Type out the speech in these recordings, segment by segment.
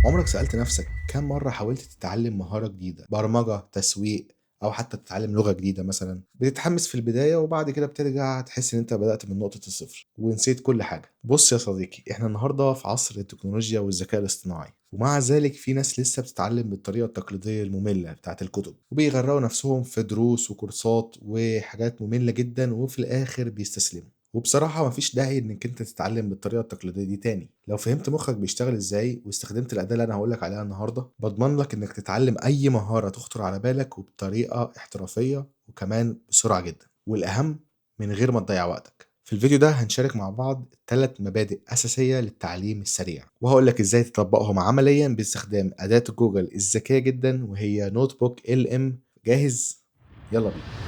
عمرك سألت نفسك كم مرة حاولت تتعلم مهارة جديدة، برمجة، تسويق، أو حتى تتعلم لغة جديدة مثلا؟ بتتحمس في البداية وبعد كده بترجع تحس إن أنت بدأت من نقطة الصفر ونسيت كل حاجة. بص يا صديقي، إحنا النهاردة في عصر التكنولوجيا والذكاء الاصطناعي، ومع ذلك في ناس لسه بتتعلم بالطريقة التقليدية المملة بتاعت الكتب، وبيغرقوا نفسهم في دروس وكورسات وحاجات مملة جدا، وفي الآخر بيستسلموا. وبصراحة مفيش داعي انك انت تتعلم بالطريقة التقليدية دي تاني. لو فهمت مخك بيشتغل ازاي واستخدمت الأداة اللي انا هقولك عليها النهاردة، بضمن لك انك تتعلم اي مهارة تخطر على بالك وبطريقة احترافية وكمان بسرعة جدا، والأهم من غير ما تضيع وقتك. في الفيديو ده هنشارك مع بعض 3 مبادئ أساسية للتعليم السريع، وهقولك ازاي تطبقهم عمليا باستخدام أداة جوجل الذكية جدا وهي نوت بوك LM. جاهز؟ يلا بينا.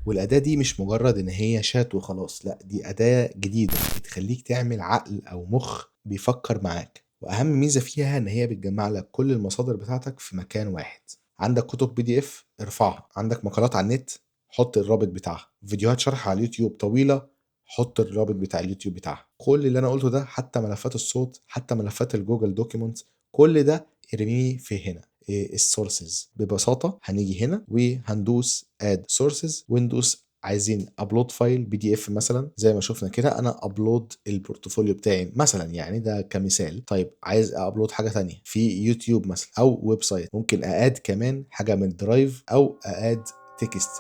والأداة دي مش مجرد إن هي شات وخلاص، لأ، دي أداة جديدة بتخليك تعمل عقل أو مخ بيفكر معاك. وأهم ميزة فيها إن هي بتجمع لك كل المصادر بتاعتك في مكان واحد. عندك كتب PDF، ارفعها. عندك مقالات على النت، حط الرابط بتاعها. فيديوهات شرح على اليوتيوب طويلة، حط الرابط بتاع اليوتيوب بتاعها. كل اللي أنا قلته ده، حتى ملفات الصوت، حتى ملفات الجوجل دوكيومنت، كل ده ارميه في هنا. السورسز ببساطة هنيجي هنا وهندوس اد سورسز وندوس عايزين ابلود فايل PDF مثلا. زي ما شفنا كده انا ابلود البورتفوليو بتاعي مثلا، يعني ده كمثال. طيب عايز ابلود حاجة تانية في يوتيوب مثلا او ويب سايت، ممكن ااد كمان حاجة من الدرايف او ااد تكست.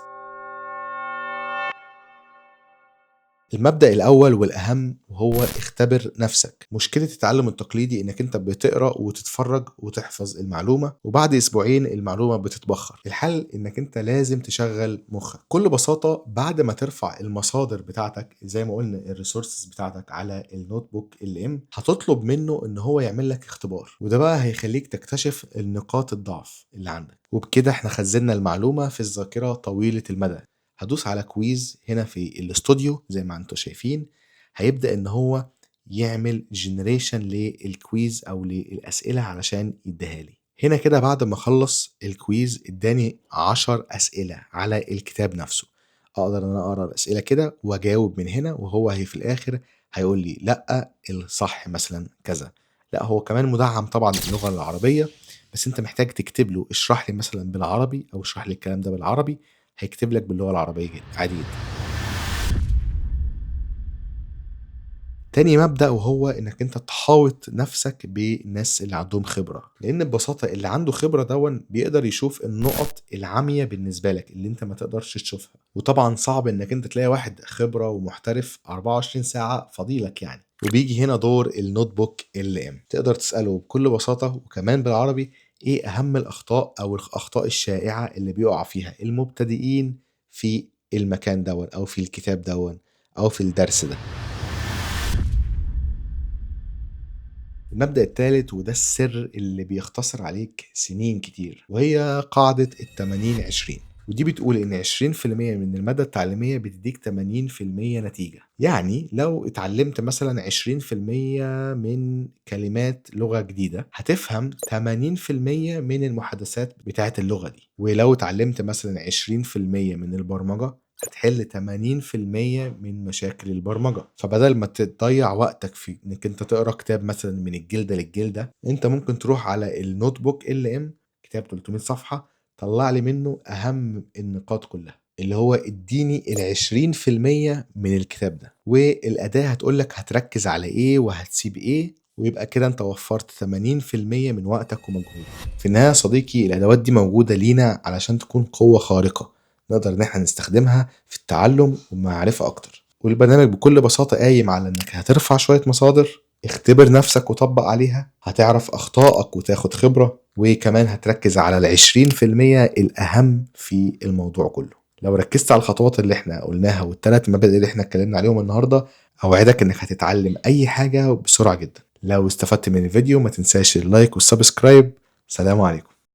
المبدأ الأول والأهم وهو اختبر نفسك. مشكلة التعلم التقليدي إنك أنت بتقرأ وتتفرج وتحفظ المعلومة، وبعد أسبوعين المعلومة بتتبخر. الحل إنك أنت لازم تشغل مخك. بكل بساطة بعد ما ترفع المصادر بتاعتك زي ما قلنا الريسورسز بتاعتك على النوت بوك LM، هتطلب منه إن هو يعمل لك اختبار، وده بقى هيخليك تكتشف النقاط الضعف اللي عندك. وبكده احنا خزنا المعلومة في الذاكرة طويلة المدى. هدوس على كويز هنا في الاستوديو زي ما انتم شايفين، هيبدأ ان هو يعمل جنريشن للكويز او للأسئلة علشان يديها لي. هنا كده بعد ما خلص الكويز اداني 10 أسئلة على الكتاب نفسه. اقدر ان انا اقرا الأسئلة كده واجاوب من هنا، وهو هي في الاخر هيقول لي لا الصح مثلا كذا. لا، هو كمان مدعم طبعا باللغة العربية، بس انت محتاج تكتب له اشرح لي مثلا بالعربي او اشرح لي الكلام ده بالعربي، هيكتب لك باللغة العربية جدا عادي جدا. تاني مبدأ وهو انك انت تحاوط نفسك بالناس اللي عندهم خبرة، لان ببساطة اللي عنده خبرة دون بيقدر يشوف النقط العامية بالنسبة لك اللي انت ما تقدرش تشوفها. وطبعا صعب انك انت تلاقي واحد خبرة ومحترف 24 ساعة فضيلك يعني. وبيجي هنا دور النوت بوك LM. تقدر تسأله بكل بساطة وكمان بالعربي ايه اهم الاخطاء او الاخطاء الشائعة اللي بيقع فيها المبتدئين في المكان دون او في الكتاب دون او في الدرس ده. المبدأ الثالث وده السر اللي بيختصر عليك سنين كتير، وهي قاعدة 80-20. ودي بتقول إن 20% من المادة التعليمية بتديك 80% نتيجة. يعني لو اتعلمت مثلا 20% من كلمات لغة جديدة، هتفهم 80% من المحادثات بتاعت اللغة دي. ولو اتعلمت مثلا 20% من البرمجة، هتحل 80% من مشاكل البرمجة. فبدل ما تضيع وقتك في انك انت تقرا كتاب مثلا من الجلدة للجلدة، انت ممكن تروح على النوت بوك LM، كتاب 300 صفحة، طلع لي منه اهم النقاط كلها، اللي هو اديني 20% من الكتاب ده. والأداة هتقولك هتركز على ايه وهتسيب ايه، ويبقى كده انت وفرت 80% من وقتك ومجهودك. في النهاية يا صديقي، الأدوات دي موجودة لينا علشان تكون قوة خارقة نقدر ان احنا نستخدمها في التعلم ومعرفة اكتر. والبرنامج بكل بساطة قايم على انك هترفع شوية مصادر، اختبر نفسك وطبق عليها، هتعرف اخطائك وتاخد خبرة، وكمان هتركز على 20% الاهم في الموضوع كله. لو ركزت على الخطوات اللي احنا قلناها والثلاث مبادئ اللي احنا اتكلمنا عليهم النهاردة، اوعدك انك هتتعلم اي حاجة بسرعة جدا. لو استفدت من الفيديو ما تنساش اللايك والسبسكرايب. سلام عليكم.